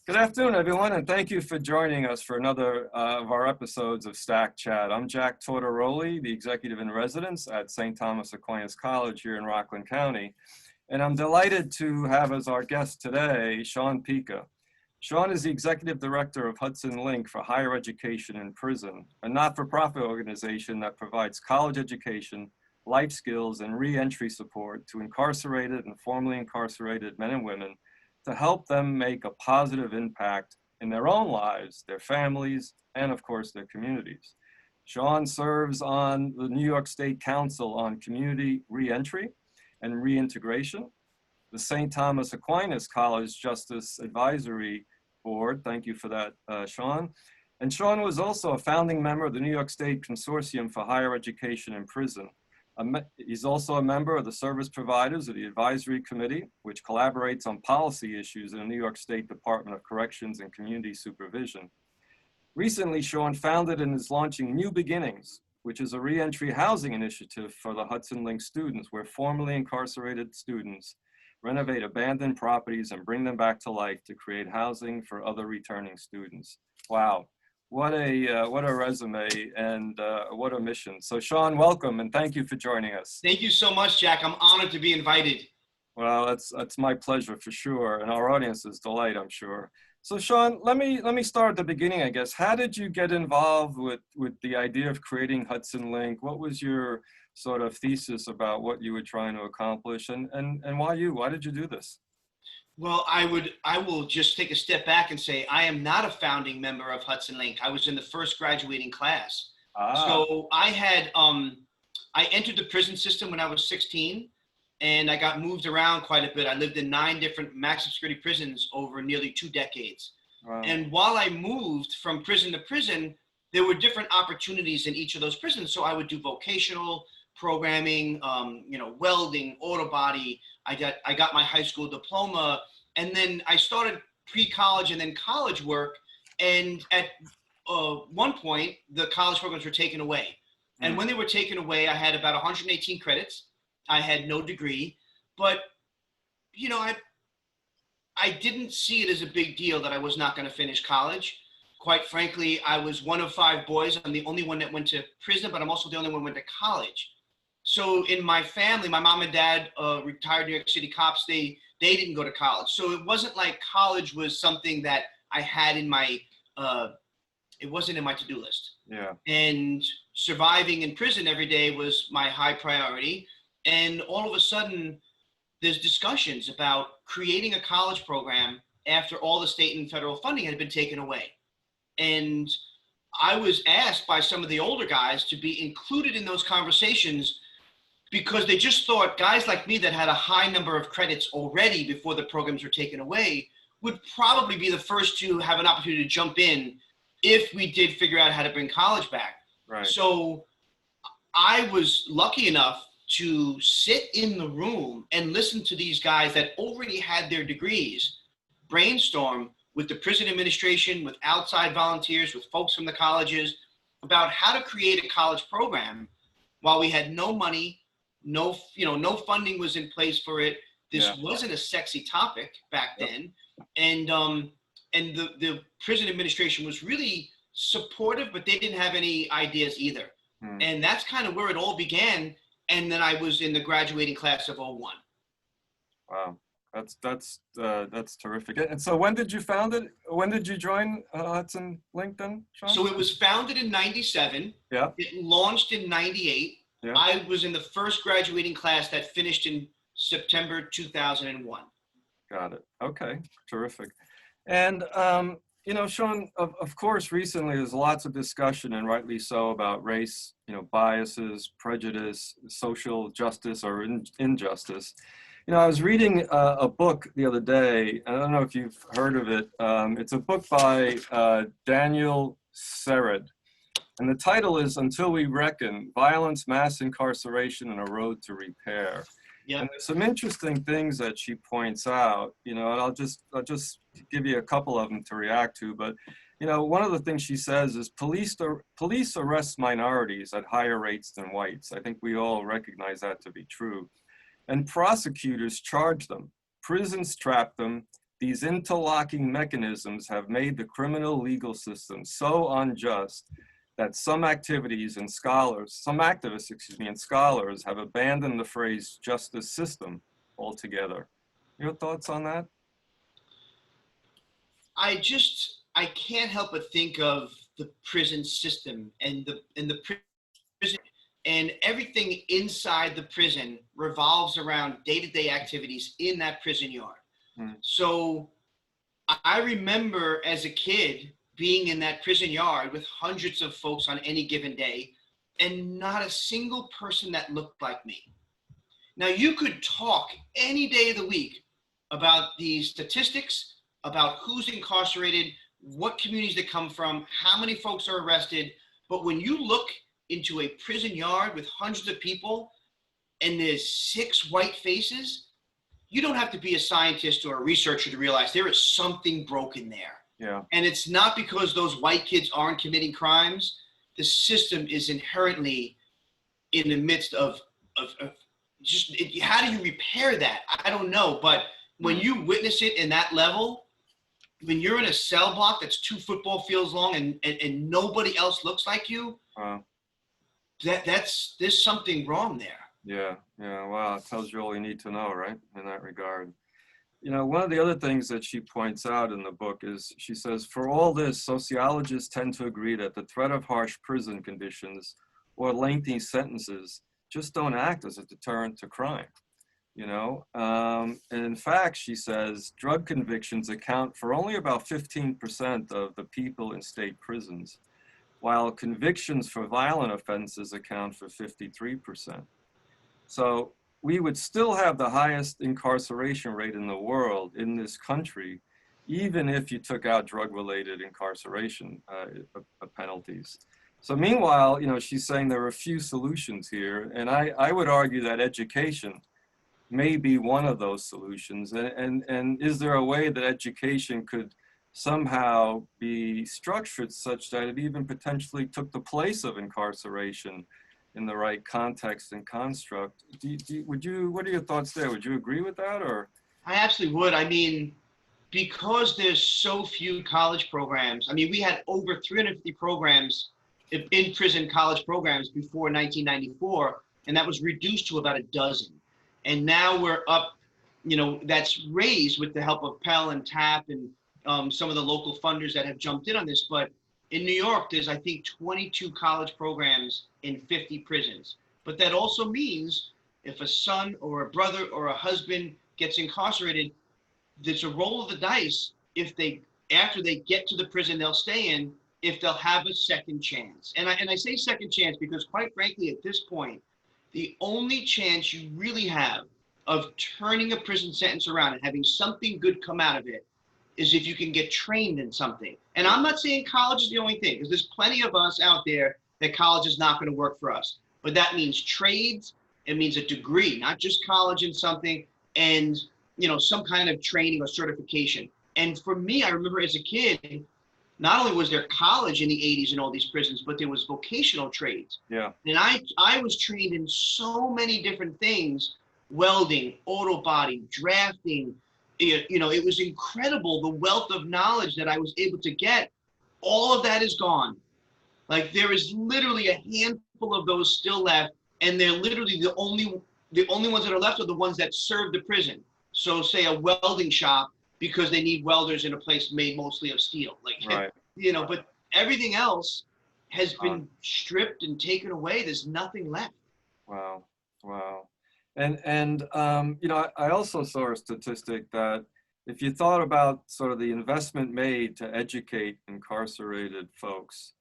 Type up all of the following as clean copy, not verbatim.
Good afternoon, everyone, and thank you for joining us for another of our episodes of STAC Chat. I'm Jacques Tortoroli, the Executive in Residence at St. Thomas Aquinas College here in Rockland County, and I'm delighted to have as our guest today, Sean Pica. Sean is the Executive Director of Hudson Link for Higher Education in Prison, a not-for-profit organization that provides college education, life skills, and re-entry support to incarcerated and formerly incarcerated men and women to help them make a positive impact in their own lives, their families, and of course, their communities. Sean serves on the New York State Council on Community Reentry and Reintegration, the St. Thomas Aquinas College Justice Advisory Board. Thank you for that, Sean. And Sean was also a founding member of the New York State Consortium for Higher Education in Prison. He's also a member of the Service Providers of the Advisory Committee, which collaborates on policy issues in the New York State Department of Corrections and Community Supervision. Recently, Sean founded and is launching New Beginnings, which is a reentry housing initiative for the Hudson Link students, where formerly incarcerated students renovate abandoned properties and bring them back to life to create housing for other returning students. Wow. What a resume and what a mission. So Sean, welcome and thank you for joining us. Thank you so much, Jack. I'm honored to be invited. Well, that's my pleasure for sure, and our audience's delight, I'm sure. So Sean, let me start at the beginning, I guess. How did you get involved with the idea of creating Hudson Link? What was your sort of thesis about what you were trying to accomplish, and why you? Why did you do this? Well, I will just take a step back and say I am not a founding member of Hudson Link. I was in the first graduating class. So I entered the prison system when I was 16, and I got moved around quite a bit. I lived in 9 different maximum security prisons over nearly 2 decades. Wow. And while I moved from prison to prison, there were different opportunities in each of those prisons. So I would do vocational programming, welding, auto body. I got my high school diploma, and then I started pre-college and then college work. And at one point, the college programs were taken away. And when they were taken away, I had about 118 credits. I had no degree, but I didn't see it as a big deal that I was not going to finish college. Quite frankly, I was one of 5 boys. I'm the only one that went to prison, but I'm also the only one who went to college. So in my family, my mom and dad, retired New York City cops, they didn't go to college. So it wasn't like college was something that I had in my, it wasn't in my to-do list. Yeah. And surviving in prison every day was my high priority. And all of a sudden, there's discussions about creating a college program after all the state and federal funding had been taken away. And I was asked by some of the older guys to be included in those conversations because they just thought guys like me that had a high number of credits already before the programs were taken away would probably be the first to have an opportunity to jump in if we did figure out how to bring college back. Right. So I was lucky enough to sit in the room and listen to these guys that already had their degrees brainstorm with the prison administration, with outside volunteers, with folks from the colleges about how to create a college program while we had no money, no funding was in place for it. This wasn't a sexy topic back then. And the prison administration was really supportive, but they didn't have any ideas either. And that's kind of where it all began. And then I was in the graduating class of 01. Wow, that's terrific. And so when did you found it? When did you join Hudson Link then, Sean? So it was founded in 97. Yeah. It launched in 98. Yeah. I was in the first graduating class that finished in September 2001. Got it. Okay, terrific. And Sean, of course, recently there's lots of discussion, and rightly so, about race, biases, prejudice, social justice or injustice. I was reading a book the other day. I don't know if you've heard of it. It's a book by Daniel Sered. And the title is Until We Reckon, Violence, Mass Incarceration, and a Road to Repair. Yeah. And there's some interesting things that she points out, and I'll just give you a couple of them to react to. But, one of the things she says is police arrest minorities at higher rates than whites. I think we all recognize that to be true. And prosecutors charge them. Prisons trap them. these interlocking mechanisms have made the criminal legal system so unjust that some activities and scholars, some activists, excuse me, and scholars have abandoned the phrase justice system altogether. Your thoughts on that? I can't help but think of the prison system and the prison, and everything inside the prison revolves around day-to-day activities in that prison yard. So I remember as a kid being in that prison yard with hundreds of folks on any given day, and not a single person that looked like me. Now, you could talk any day of the week about these statistics, about who's incarcerated, what communities they come from, how many folks are arrested. But when you look into a prison yard with hundreds of people and there's 6 white faces, you don't have to be a scientist or a researcher to realize there is something broken there. Yeah. And it's not because those white kids aren't committing crimes. The system is inherently in the midst of just, how do you repair that? I don't know. But when you witness it in that level, when you're in a cell block that's 2 football fields long and nobody else looks like you, there's something wrong there. Yeah, wow, it tells you all you need to know, right, in that regard. You know, one of the other things that she points out in the book is, she says, for all this, sociologists tend to agree that the threat of harsh prison conditions or lengthy sentences just don't act as a deterrent to crime, you know? And in fact, she says, drug convictions account for only about 15% of the people in state prisons, while convictions for violent offenses account for 53%. So we would still have the highest incarceration rate in the world in this country, even if you took out drug-related incarceration penalties. So meanwhile, you know, she's saying there are a few solutions here, and I would argue that education may be one of those solutions. And is there a way that education could somehow be structured such that it even potentially took the place of incarceration in the right context and construct? What are your thoughts there? Would you agree with that, or? I absolutely would. I mean, because there's so few college programs. I mean, we had over 350 programs in prison college programs before 1994, and that was reduced to about a dozen. And now we're up, you know, that's raised with the help of Pell and TAP and some of the local funders that have jumped in on this. But in New York, there's, I think, 22 college programs in 50 prisons. But that also means if a son or a brother or a husband gets incarcerated, there's a roll of the dice if they, after they get to the prison they'll stay in, if they'll have a second chance. And I say second chance because, quite frankly, at this point, the only chance you really have of turning a prison sentence around and having something good come out of it is if you can get trained in something. And I'm not saying college is the only thing, because there's plenty of us out there that college is not going to work for us. But that means trades, it means a degree, not just college in something, and, you know, some kind of training or certification. And for me, I remember as a kid, not only was there college in the 80s in all these prisons, but there was vocational trades. Yeah. And I was trained in so many different things: welding, auto body, drafting. You know, it was incredible, the wealth of knowledge that I was able to get. All of that is gone. Like, there is literally a handful of those still left, and they're literally the only ones that are left are the ones that serve the prison. So say a welding shop, because they need welders in a place made mostly of steel. Like, right. You know, but everything else has been stripped and taken away. There's nothing left. Wow. And you know, I also saw a statistic that if you thought about sort of the investment made to educate incarcerated folks,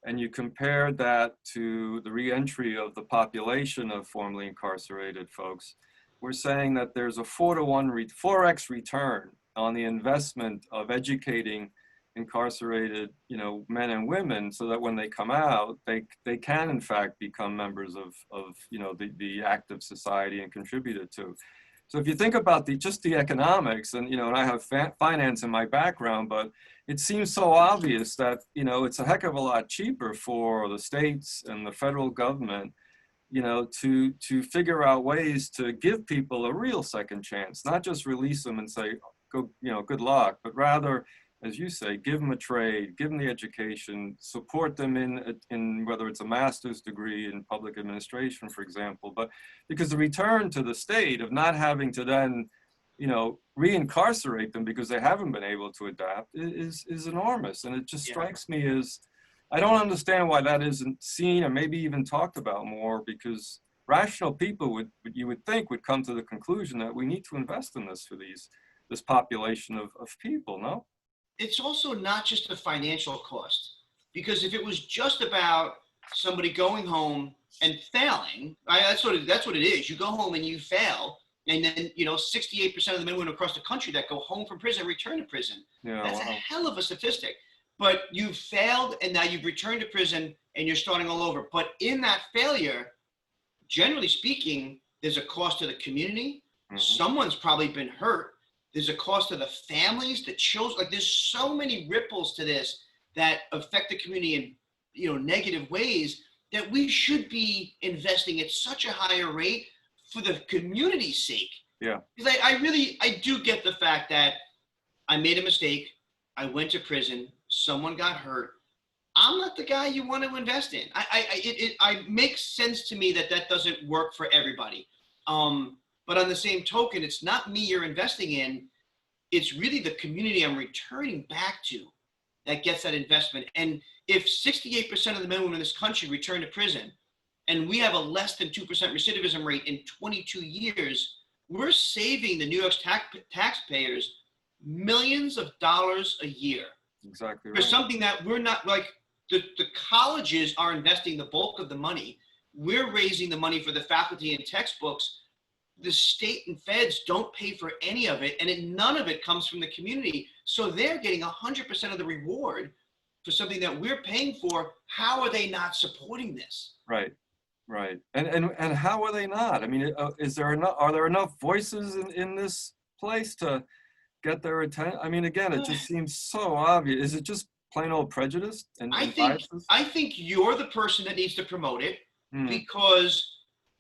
and you compared that to the reentry of the population of formerly incarcerated folks, we're saying that there's a 4x return on the investment of educating incarcerated, you know, men and women, so that when they come out, they can in fact become members of you know, the active society and contribute it to. So if you think about just the economics, and, you know, and I have finance in my background, but it seems so obvious that, you know, it's a heck of a lot cheaper for the states and the federal government, you know, to figure out ways to give people a real second chance, not just release them and say, go, good luck, but rather, as you say, give them a trade, give them the education, support them in whether it's a master's degree in public administration, for example. But because the return to the state of not having to then, reincarcerate them because they haven't been able to adapt is enormous. And it just strikes me as, I don't understand why that isn't seen or maybe even talked about more, because rational people you would think would come to the conclusion that we need to invest in this for this population of people, no? It's also not just a financial cost, because if it was just about somebody going home and failing, that's what it is. You go home and you fail, and then 68% of the men and women across the country that go home from prison return to prison. Yeah, that's wow. a hell of a statistic. But you failed, and now you've returned to prison, and you're starting all over. But in that failure, generally speaking, there's a cost to the community. Mm-hmm. Someone's probably been hurt. There's a cost to the families, the children. Like, there's so many ripples to this that affect the community in negative ways, that we should be investing at such a higher rate for the community's sake. Yeah. Because I do get the fact that I made a mistake. I went to prison. Someone got hurt. I'm not the guy you want to invest in. It makes sense to me that doesn't work for everybody. But on the same token, it's not me you're investing in. It's really the community I'm returning back to that gets that investment. And if 68% of the men and women in this country return to prison, and we have a less than 2% recidivism rate in 22 years, we're saving the New York's taxpayers millions of dollars a year. Exactly right. For something that we're not, like, the colleges are investing the bulk of the money. We're raising the money for the faculty and textbooks. The state and feds don't pay for any of it, and none of it comes from the community. So they're getting 100% of the reward for something that we're paying for. How are they not supporting this? Right. And how are they not? I mean, are there enough voices in this place to get their attention? I mean, again, it just seems so obvious. Is it just plain old prejudice and biases? I think you're the person that needs to promote it, because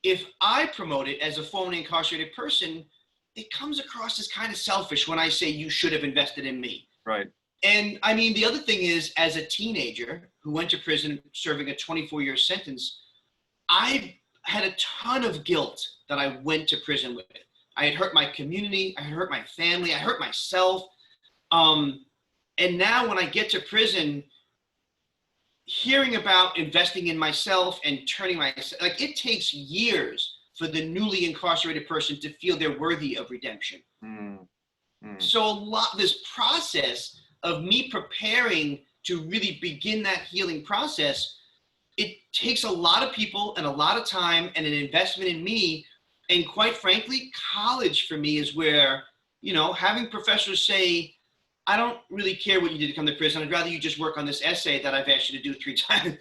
if I promote it as a formerly incarcerated person, it comes across as kind of selfish when I say you should have invested in me. Right. And I mean, the other thing is, as a teenager who went to prison serving a 24-year sentence, I had a ton of guilt that I went to prison with. I had hurt my community, I had hurt my family, I hurt myself. And now when I get to prison, hearing about investing in myself and turning myself, like, it takes years for the newly incarcerated person to feel they're worthy of redemption. So this process of me preparing to really begin that healing process, it takes a lot of people and a lot of time and an investment in me. And quite frankly, college for me is where, having professors say, I don't really care what you did to come to prison. I'd rather you just work on this essay that I've asked you to do 3 times.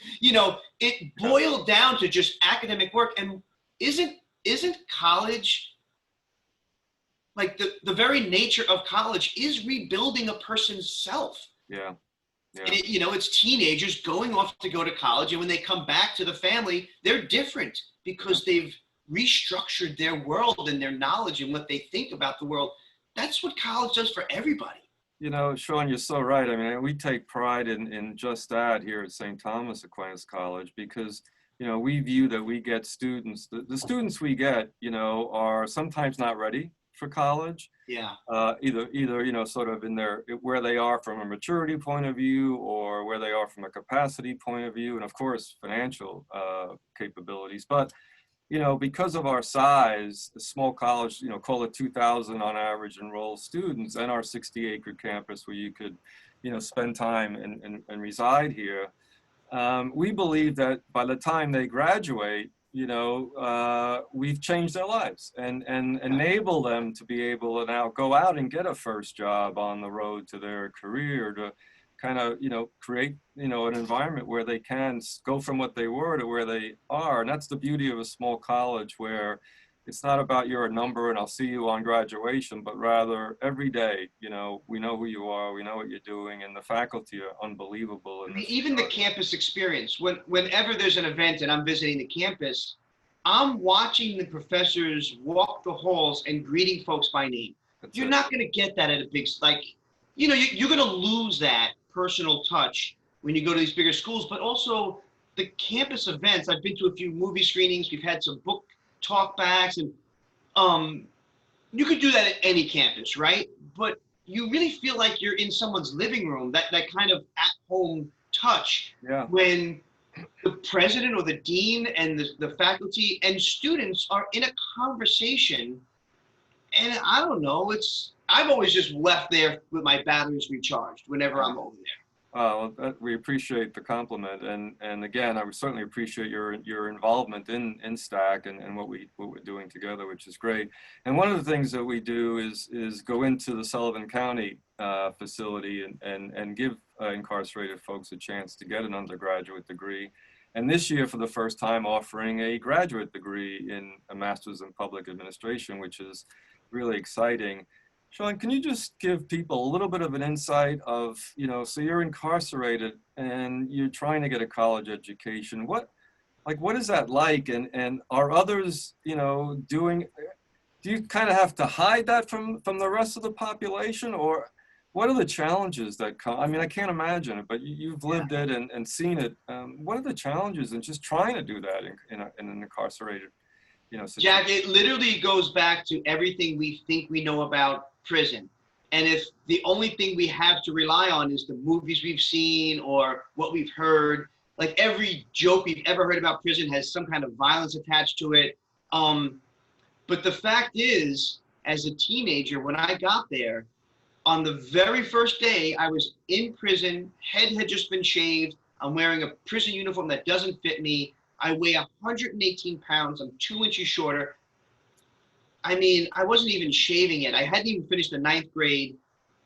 It boiled down to just academic work. And isn't college, like, the very nature of college is rebuilding a person's self. Yeah. And it's teenagers going off to go to college, and when they come back to the family, they're different because they've restructured their world and their knowledge and what they think about the world. That's what college does for everybody. Sean, you're so right. I mean, we take pride in just that here at St. Thomas Aquinas College, because, we view that we get students, the students we get, are sometimes not ready for college. Yeah. Either sort of where they are from a maturity point of view, or where they are from a capacity point of view, and of course financial capabilities. But because of our size, a small college, call it 2,000 on average enrolled students, and our 60-acre campus where you could spend time and reside here, we believe that by the time they graduate, we've changed their lives and enable them to be able to now go out and get a first job on the road to their career, to kind of, create, an environment where they can go from what they were to where they are. And that's the beauty of a small college, where it's not about you're a number and I'll see you on graduation, but rather every day, we know who you are, we know what you're doing, and the faculty are unbelievable. And even the campus experience, whenever there's an event and I'm visiting the campus, I'm watching the professors walk the halls and greeting folks by name. You're not going to get that at a big, like, you know, you're going to lose that personal touch when you go to these bigger schools, but also the campus events. I've been to a few movie screenings. We've had some book talk backs, and you could do that at any campus, right? But you really feel like you're in someone's living room, that kind of at-home touch. Yeah. When the president or the dean and the faculty and students are in a conversation. And I don't know, I've always just left there with my batteries recharged whenever I'm over there. Well, we appreciate the compliment, and again, I would certainly appreciate your involvement in STAC and what we're doing together, which is great. And one of the things that we do is go into the Sullivan County facility and give incarcerated folks a chance to get an undergraduate degree. And this year, for the first time, offering a graduate degree in a master's in public administration, which is really exciting. Sean, can you just give people a little bit of an insight of, you know, so you're incarcerated and you're trying to get a college education. What is that like? And are others, you know, do you kind of have to hide that from the rest of the population? Or what are the challenges that come? I mean, I can't imagine it, but you've lived it and seen it. What are the challenges in just trying to do that in an incarcerated, you know, situation? Jack, it literally goes back to everything we think we know about prison. And if the only thing we have to rely on is the movies we've seen or what we've heard, like every joke we've ever heard about prison has some kind of violence attached to it. But the fact is, as a teenager, when I got there, on the very first day I was in prison, head had just been shaved, I'm wearing a prison uniform that doesn't fit me, I weigh 118 pounds, I'm 2 inches shorter. I mean, I wasn't even shaving yet. I hadn't even finished the 9th grade.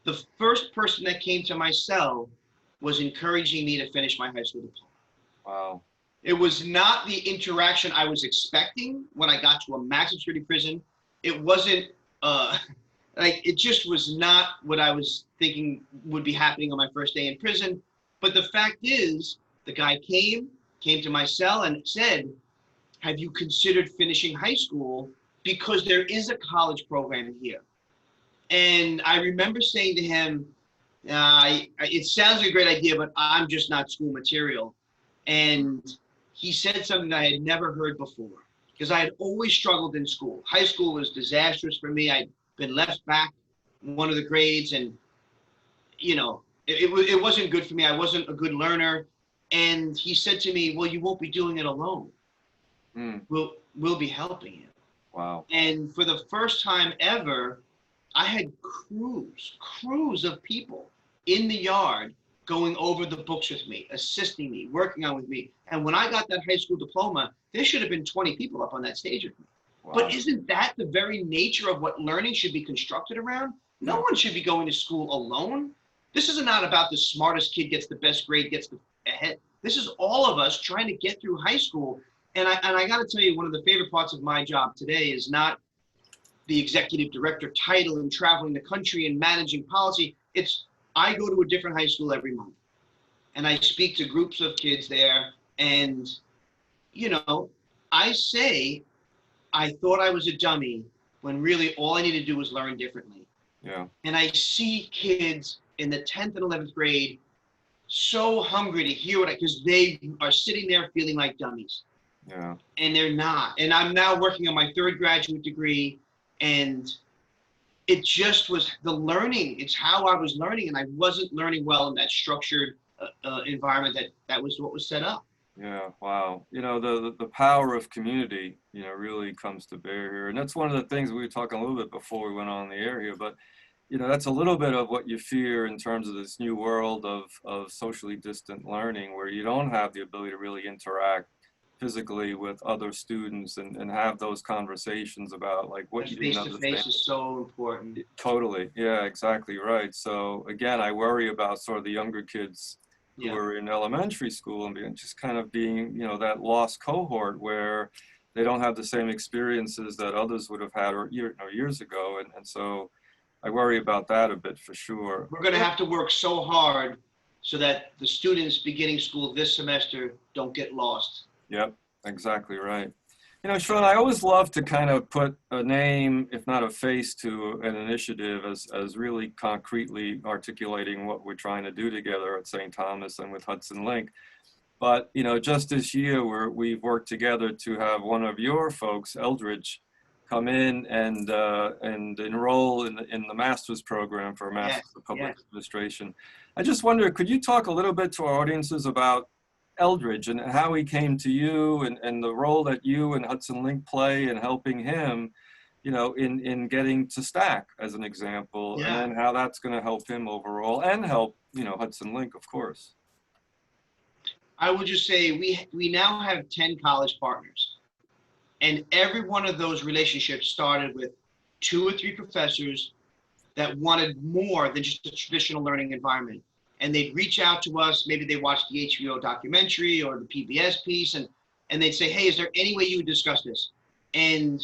The first person that came to my cell was encouraging me to finish my high school diploma. Wow. It was not the interaction I was expecting when I got to a maximum security prison. It wasn't, it just was not what I was thinking would be happening on my first day in prison. But the fact is, the guy came to my cell and said, have you considered finishing high school? Because there is a college program here. And I remember saying to him, it sounds like a great idea, but I'm just not school material. And he said something that I had never heard before, because I had always struggled in school. High school was disastrous for me. I'd been left back one of the grades, and, you know, it wasn't good for me. I wasn't a good learner. And he said to me, well, you won't be doing it alone. We'll be helping you. Wow. And for the first time ever, I had crews of people in the yard going over the books with me, assisting me, working on with me. And when I got that high school diploma, there should have been 20 people up on that stage with me. Wow. But isn't that the very nature of what learning should be constructed around? No one should be going to school alone. This is not about the smartest kid gets the best grade, gets the ahead. This is all of us trying to get through high school. And I got to tell you, one of the favorite parts of my job today is not the executive director title and traveling the country and managing policy. It's I go to a different high school every month, and I speak to groups of kids there. And, you know, I say I thought I was a dummy when really all I needed to do was learn differently. Yeah. And I see kids in the 10th and 11th grade so hungry to hear because they are sitting there feeling like dummies. Yeah. And they're not. And I'm now working on my 3rd graduate degree, and it just was the learning. It's how I was learning, and I wasn't learning well in that structured environment that was what was set up. Yeah, wow. You know, the power of community, you know, really comes to bear here. And that's one of the things we were talking a little bit before we went on the air here, but you know, that's a little bit of what you fear in terms of this new world of socially distant learning, where you don't have the ability to really interact physically with other students and have those conversations about like what you didn't understand. Face-to-face is so important. Totally. Yeah, exactly right. So again, I worry about sort of the younger kids who are in elementary school and just kind of being, you know, that lost cohort where they don't have the same experiences that others would have had years ago. And so I worry about that a bit for sure. We're going to have to work so hard so that the students beginning school this semester don't get lost. Yep, exactly right. You know, Sean, I always love to kind of put a name, if not a face, to an initiative as really concretely articulating what we're trying to do together at St. Thomas and with Hudson Link. But, you know, just this year we've worked together to have one of your folks, Eldridge, come in and enroll in the master's program for a Yes, master's of public yes. administration. I just wonder, could you talk a little bit to our audiences about Eldridge and how he came to you and the role that you and Hudson Link play in helping him, you know, in getting to STAC as an example, and Yeah. then how that's going to help him overall and help, you know, Hudson Link, of course. I would just say we now have 10 college partners, and every one of those relationships started with 2 or 3 professors that wanted more than just a traditional learning environment. And they'd reach out to us, maybe they watched the HBO documentary or the PBS piece, and they'd say, hey, is there any way you would discuss this? And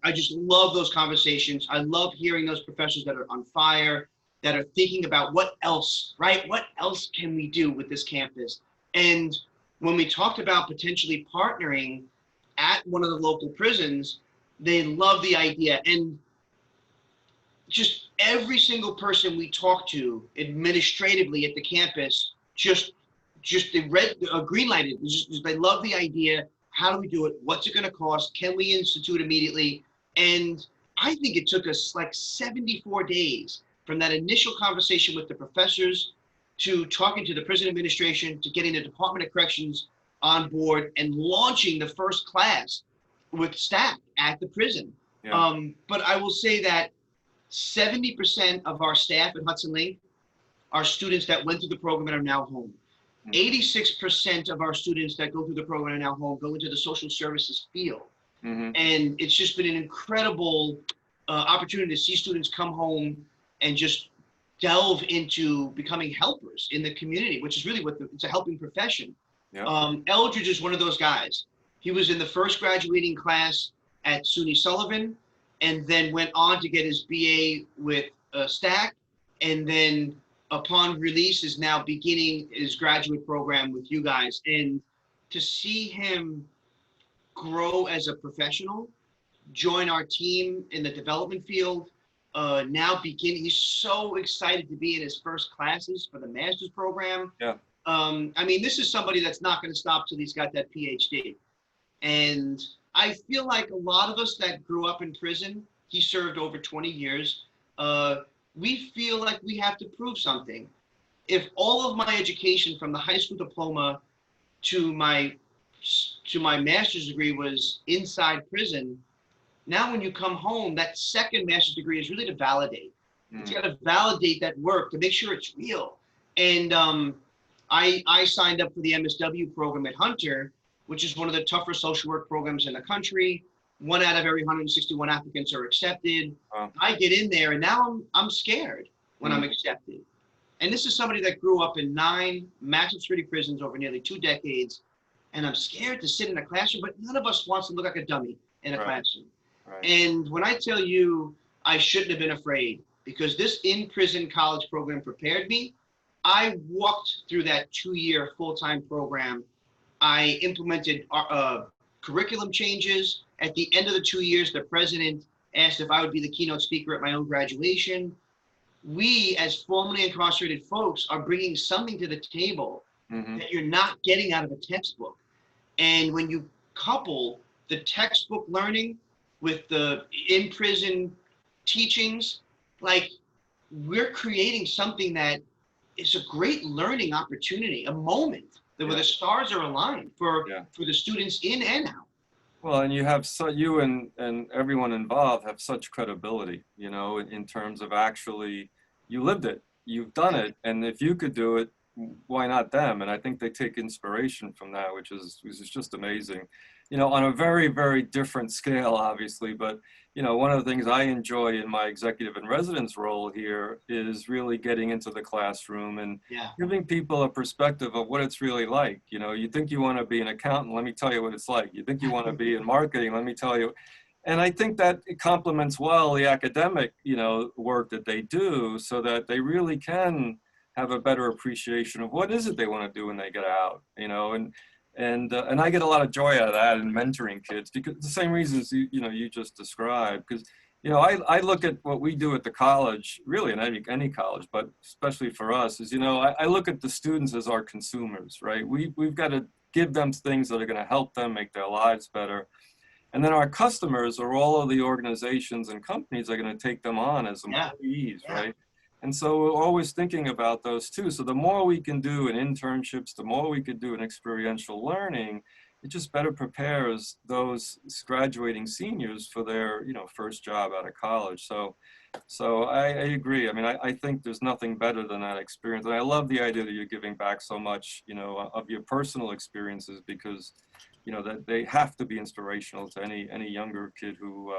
I just love those conversations. I love hearing those professors that are on fire, that are thinking about what else, right? What else can we do with this campus? And when we talked about potentially partnering at one of the local prisons, they love the idea. And just every single person we talk to administratively at the campus, just they green lighted. They love the idea. How do we do it? What's it going to cost? Can we institute immediately? And I think it took us like 74 days from that initial conversation with the professors to talking to the prison administration to getting the Department of Corrections on board and launching the first class with STAC at the prison. Yeah. But I will say that 70% of our staff at Hudson Link are students that went through the program and are now home. 86% of our students that go through the program and are now home go into the social services field. And it's just been an incredible opportunity to see students come home and just delve into becoming helpers in the community, which is really what it's a helping profession. Yeah. Eldridge is one of those guys. He was in the first graduating class at SUNY Sullivan, and then went on to get his BA with STAC, and then upon release is now beginning his graduate program with you guys. And to see him grow as a professional, join our team in the development field, he's so excited to be in his first classes for the master's program. Yeah. I mean, this is somebody that's not going to stop till he's got that PhD. And I feel like a lot of us that grew up in prison, he served over 20 years, we feel like we have to prove something. If all of my education from the high school diploma to my master's degree was inside prison, now when you come home, that second master's degree is really to validate. It's got to validate that work to make sure it's real. And I signed up for the MSW program at Hunter, which is one of the tougher social work programs in the country. 1 out of every 161 applicants are accepted. Wow. I get in there and now I'm scared when I'm accepted. And this is somebody that grew up in 9 maximum security prisons over nearly 2 decades. And I'm scared to sit in a classroom, but none of us wants to look like a dummy in a classroom. Right. And when I tell you I shouldn't have been afraid, because this in-prison college program prepared me, I walked through that 2-year full-time program. I implemented curriculum changes. At the end of the 2 years, the president asked if I would be the keynote speaker at my own graduation. We, as formerly incarcerated folks, are bringing something to the table that you're not getting out of a textbook. And when you couple the textbook learning with the in-prison teachings, like, we're creating something that is a great learning opportunity, a moment where the stars are aligned for the students in and out. Well, and you have you and everyone involved have such credibility, you know, in terms of actually, you lived it, you've done it, and if you could do it, why not them? And I think they take inspiration from that, which is just amazing, you know, on a very, very different scale, obviously. But, you know, one of the things I enjoy in my executive and residence role here is really getting into the classroom and giving people a perspective of what it's really like. You know, you think you want to be an accountant, let me tell you what it's like. You think you want to be in marketing, let me tell you. And I think that it complements well the academic, you know, work that they do, so that they really can have a better appreciation of what is it they want to do when they get out, you know. And I get a lot of joy out of that and mentoring kids, because the same reasons you just described. Because I look at what we do at the college, really in any college, but especially for us, is I look at the students as our consumers, right? We've got to give them things that are going to help them make their lives better. And then our customers are all of the organizations and companies that are going to take them on as employees, right? And so we're always thinking about those too. So the more we can do in internships, the more we could do in experiential learning, it just better prepares those graduating seniors for their first job out of college. So I agree. I mean, I think there's nothing better than that experience. And I love the idea that you're giving back so much, of your personal experiences, because that they have to be inspirational to any younger kid who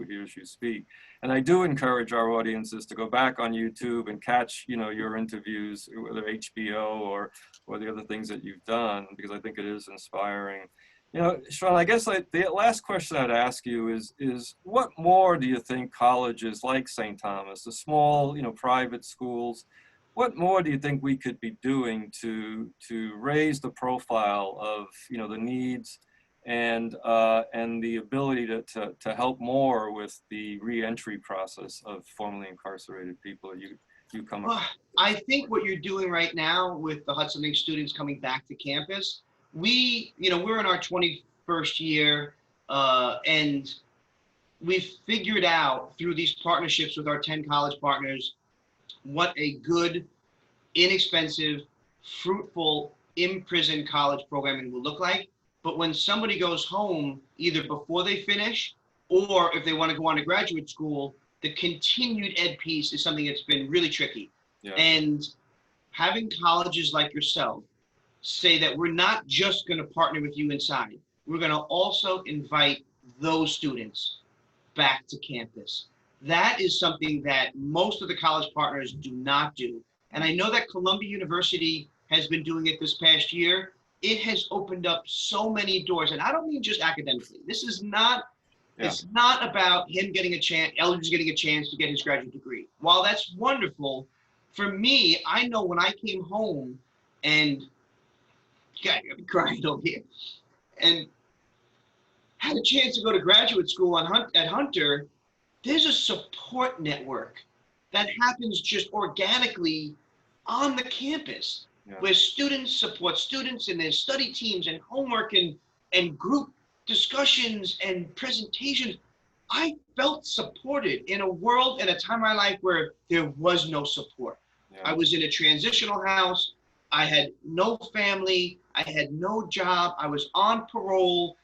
hears you speak. And I do encourage our audiences to go back on YouTube and catch your interviews, whether HBO or the other things that you've done, because I think it is inspiring. Sean, I guess the last question I'd ask you is what more do you think colleges like St. Thomas, the small private schools, what more do you think we could be doing to raise the profile of the needs and the ability to help more with the reentry process of formerly incarcerated people you come across? I think what you're doing right now with the Hudson Link students coming back to campus, we're in our 21st year, and we've figured out through these partnerships with our 10 college partners what a good, inexpensive, fruitful, in-prison college programming will look like. But when somebody goes home, either before they finish or if they want to go on to graduate school, the continued ed piece is something that's been really tricky. Yeah. And having colleges like yourself say that we're not just going to partner with you inside, we're going to also invite those students back to campus. That is something that most of the college partners do not do. And I know that Columbia University has been doing it this past year. It has opened up so many doors. And I don't mean just academically. This is not, it's not about him getting a chance, Eldridge getting a chance to get his graduate degree. While that's wonderful, for me, I know when I came home and, God, I'm gonna be crying over here, and had a chance to go to graduate school at Hunter, there's a support network that happens just organically on the campus, where students support students in their study teams and homework and group discussions and presentations. I felt supported in a world and a time in my life where there was no support. I was in a transitional house. I had no family. I had no job. I was on parole.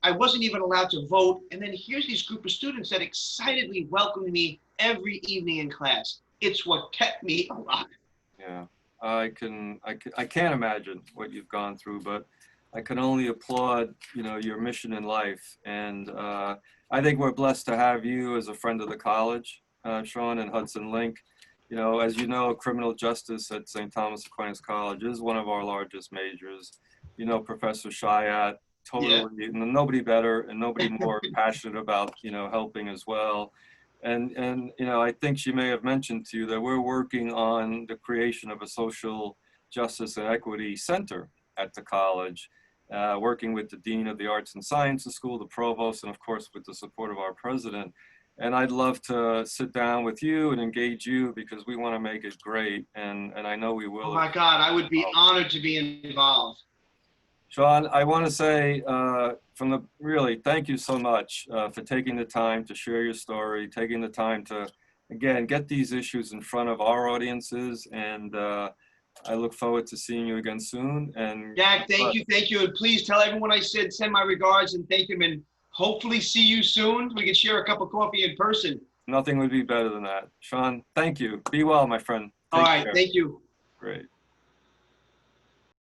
I wasn't even allowed to vote. And then here's these group of students that excitedly welcomed me every evening in class. It's what kept me alive. Yeah, I can't imagine what you've gone through, but I can only applaud, your mission in life. And I think we're blessed to have you as a friend of the college, Sean, and Hudson Link. As you know, criminal justice at St. Thomas Aquinas College is one of our largest majors. Professor Shiat, totally, nobody better and nobody more passionate about, helping as well. And I think she may have mentioned to you that we're working on the creation of a social justice and equity center at the college, working with the Dean of the Arts and Sciences School, the Provost, and of course with the support of our president. And I'd love to sit down with you and engage you, because we want to make it great, and I know we will. Oh my God, I would be honored to be involved. Sean, I want to say really, thank you so much for taking the time to share your story, taking the time to, again, get these issues in front of our audiences. And I look forward to seeing you again soon. And Jack, thank you. And please tell everyone I said, send my regards and thank him, and hopefully see you soon. We can share a cup of coffee in person. Nothing would be better than that. Sean, thank you. Be well, my friend. All right, thank you. Great.